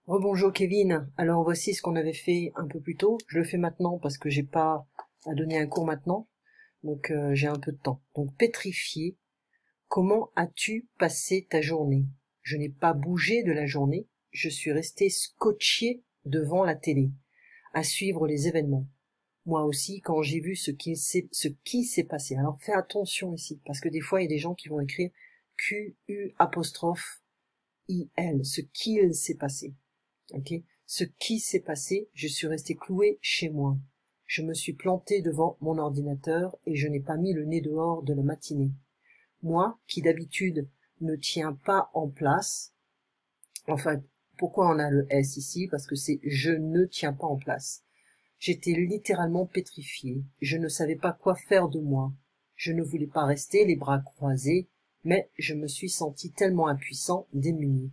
Rebonjour Kevin, alors voici ce qu'on avait fait un peu plus tôt. Je le fais maintenant parce que j'ai pas à donner un cours maintenant, donc j'ai un peu de temps. Donc pétrifié, comment as-tu passé ta journée? Je n'ai pas bougé de la journée, je suis resté scotché devant la télé, à suivre les événements. Moi aussi, quand j'ai vu ce qui s'est passé. Alors fais attention ici, parce que des fois il y a des gens qui vont écrire Q-U apostrophe I-L, ce qu'il s'est passé. Ok, ce qui s'est passé, je suis resté cloué chez moi. Je me suis planté devant mon ordinateur et je n'ai pas mis le nez dehors de la matinée. Moi, qui d'habitude ne tiens pas en place, enfin, pourquoi on a le S ici? Parce que c'est je ne tiens pas en place. J'étais littéralement pétrifié. Je ne savais pas quoi faire de moi. Je ne voulais pas rester les bras croisés, mais je me suis senti tellement impuissant, démuni.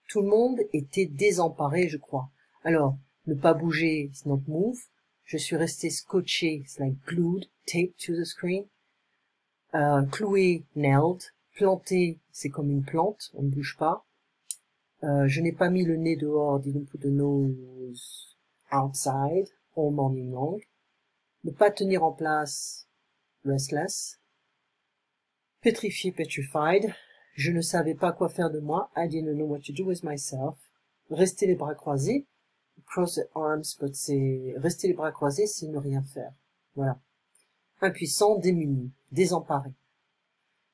Tout le monde était désemparé, je crois. Alors, ne pas bouger, it's not move. Je suis resté scotché, it's like glued, taped to the screen. Cloué, nailed. Planté, c'est comme une plante, on ne bouge pas. Je n'ai pas mis le nez dehors, didn't put the nose outside, all morning long. Ne pas tenir en place, restless. Pétrifié, petrified. Je ne savais pas quoi faire de moi. I didn't know what to do with myself. Rester les bras croisés. Cross the arms, but c'est rester les bras croisés, c'est ne rien faire. Voilà. Impuissant, démuni, désemparé.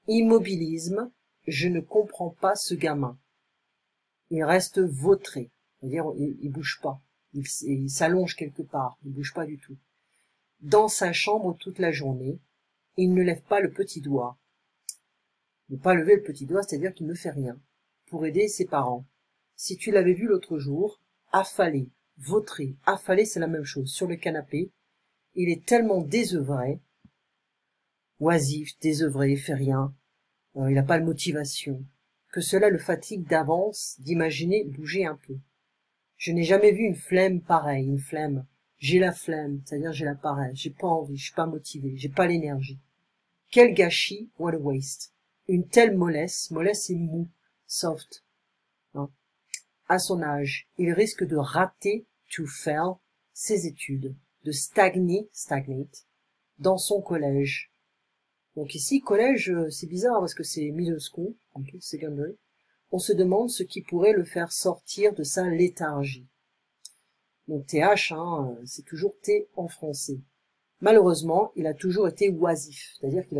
Immobilisme. Je ne comprends pas ce gamin. Il reste vautré. C'est-à-dire, il bouge pas. Il s'allonge quelque part. Il bouge pas du tout. Dans sa chambre toute la journée. Il ne lève pas le petit doigt. Ne pas lever le petit doigt, c'est-à-dire qu'il ne fait rien pour aider ses parents. Si tu l'avais vu l'autre jour, affalé, vautré, affalé, c'est la même chose, sur le canapé, il est tellement désœuvré, oisif, désœuvré, fait rien, il n'a pas de motivation, que cela le fatigue d'avance d'imaginer bouger un peu. Je n'ai jamais vu une flemme pareille, une flemme. J'ai la flemme, c'est-à-dire j'ai la paresse, j'ai pas envie, je suis pas motivé, j'ai pas l'énergie. Quel gâchis, what a waste. Une telle mollesse, mollesse c'est mou, soft. Hein. À son âge, il risque de rater, to fail, ses études, de stagner, stagnate, dans son collège. Donc ici, collège, c'est bizarre parce que c'est middle school, okay, secondary. On se demande ce qui pourrait le faire sortir de sa léthargie. Donc TH, hein, c'est toujours T en français. Malheureusement, il a toujours été oisif, c'est-à-dire qu'il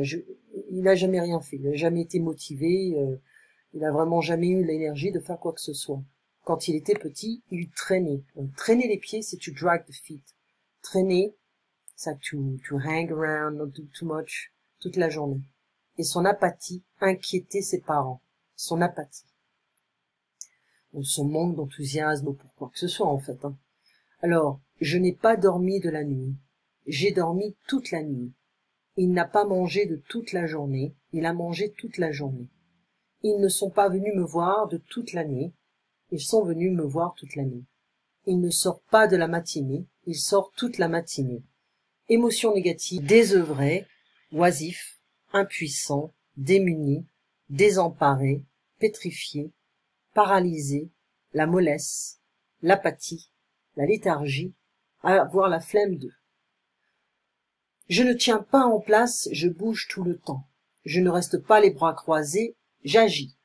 a jamais rien fait, il a jamais été motivé, il a vraiment jamais eu l'énergie de faire quoi que ce soit. Quand il était petit, il traînait. Donc, traîner les pieds, c'est to drag the feet. Traîner, c'est to hang around, not do too much, toute la journée. Et son apathie inquiétait ses parents. Son apathie. Donc, son manque d'enthousiasme pour quoi que ce soit, en fait. Hein. Alors, je n'ai pas dormi de la nuit. J'ai dormi toute la nuit. Il n'a pas mangé de toute la journée. Il a mangé toute la journée. Ils ne sont pas venus me voir de toute l'année. Ils sont venus me voir toute l'année. Il ne sort pas de la matinée. Il sort toute la matinée. Émotions négatives, désœuvré, oisif, impuissant, démuni, désemparé, pétrifié, paralysé, la mollesse, l'apathie, la léthargie, avoir la flemme d'eux. Je ne tiens pas en place, je bouge tout le temps. Je ne reste pas les bras croisés, j'agis.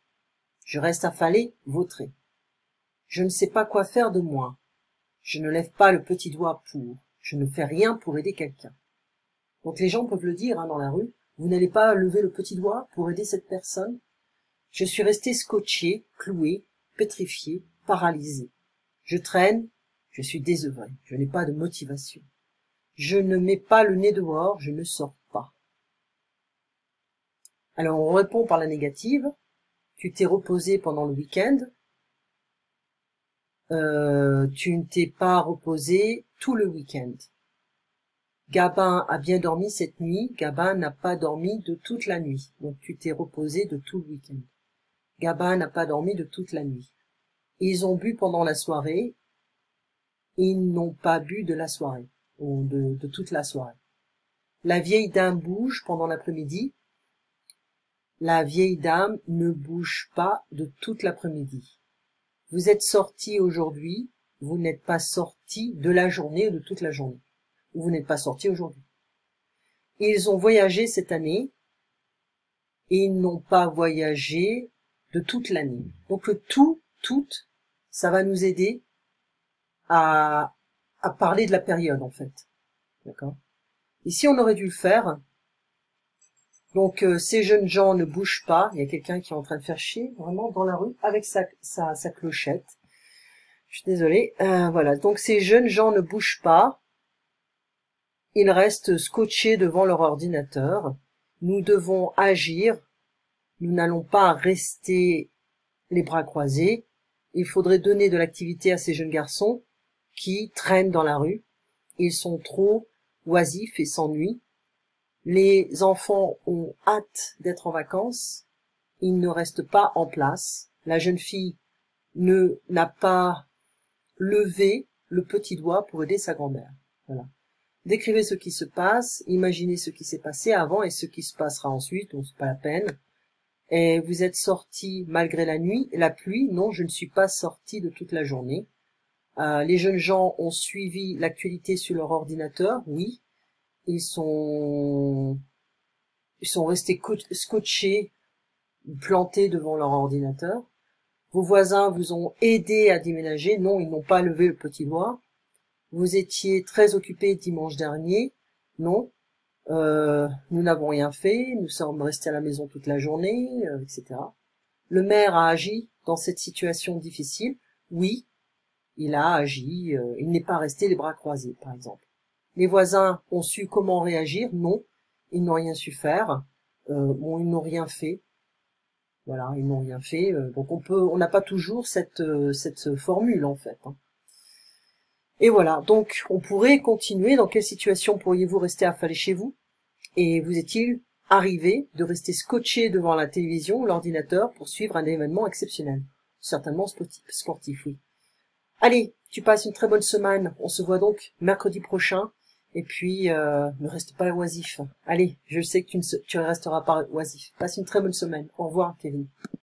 Je reste affalé, vautré. Je ne sais pas quoi faire de moi. Je ne lève pas le petit doigt pour. Je ne fais rien pour aider quelqu'un. Donc les gens peuvent le dire hein, dans la rue. Vous n'allez pas lever le petit doigt pour aider cette personne. Je suis resté scotché, cloué, pétrifié, paralysé. Je traîne, je suis désœuvré. Je n'ai pas de motivation. Je ne mets pas le nez dehors, je ne sors pas. Alors on répond par la négative. Tu t'es reposé pendant le week-end. Tu ne t'es pas reposé tout le week-end. Gabin a bien dormi cette nuit. Gabin n'a pas dormi de toute la nuit. Donc tu t'es reposé de tout le week-end. Gabin n'a pas dormi de toute la nuit. Ils ont bu pendant la soirée. Ils n'ont pas bu de la soirée. Ou de toute la soirée. La vieille dame bouge pendant l'après-midi. La vieille dame ne bouge pas de toute l'après-midi. Vous êtes sorti aujourd'hui, vous n'êtes pas sorti de la journée ou de toute la journée. Vous n'êtes pas sorti aujourd'hui. Ils ont voyagé cette année et ils n'ont pas voyagé de toute l'année. Donc le tout, ça va nous aider à parler de la période en fait. D'accord? Ici on aurait dû le faire. Donc ces jeunes gens ne bougent pas. Il y a quelqu'un qui est en train de faire chier vraiment dans la rue avec sa clochette. Je suis désolée. Voilà. Donc ces jeunes gens ne bougent pas. Ils restent scotchés devant leur ordinateur. Nous devons agir. Nous n'allons pas rester les bras croisés. Il faudrait donner de l'activité à ces jeunes garçons qui traînent dans la rue. Ils sont trop oisifs et s'ennuient. Les enfants ont hâte d'être en vacances. Ils ne restent pas en place. La jeune fille n'a pas levé le petit doigt pour aider sa grand-mère. Voilà. Décrivez ce qui se passe, imaginez ce qui s'est passé avant et ce qui se passera ensuite, donc c'est pas la peine. Et vous êtes sorti malgré la pluie? Non, je ne suis pas sorti de toute la journée. Les jeunes gens ont suivi l'actualité sur leur ordinateur, oui. Ils sont restés scotchés, plantés devant leur ordinateur. Vos voisins vous ont aidé à déménager? Non, ils n'ont pas levé le petit doigt. Vous étiez très occupés dimanche dernier? Non. Nous n'avons rien fait, nous sommes restés à la maison toute la journée, etc. Le maire a agi dans cette situation difficile? Oui, il a agi, il n'est pas resté les bras croisés, par exemple. Les voisins ont su comment réagir? Non, ils n'ont rien su faire. Bon, ils n'ont rien fait. Voilà, ils n'ont rien fait. Donc on n'a pas toujours cette formule en fait. Hein. Et voilà, donc on pourrait continuer. Dans quelle situation pourriez-vous rester affalé chez vous? Et vous est-il arrivé de rester scotché devant la télévision ou l'ordinateur pour suivre un événement exceptionnel? Certainement sportif, oui. Allez, tu passes une très bonne semaine. On se voit donc mercredi prochain. Et puis, ne reste pas oisif. Allez, je sais que tu ne resteras pas oisif. Passe une très bonne semaine. Au revoir, Kevin.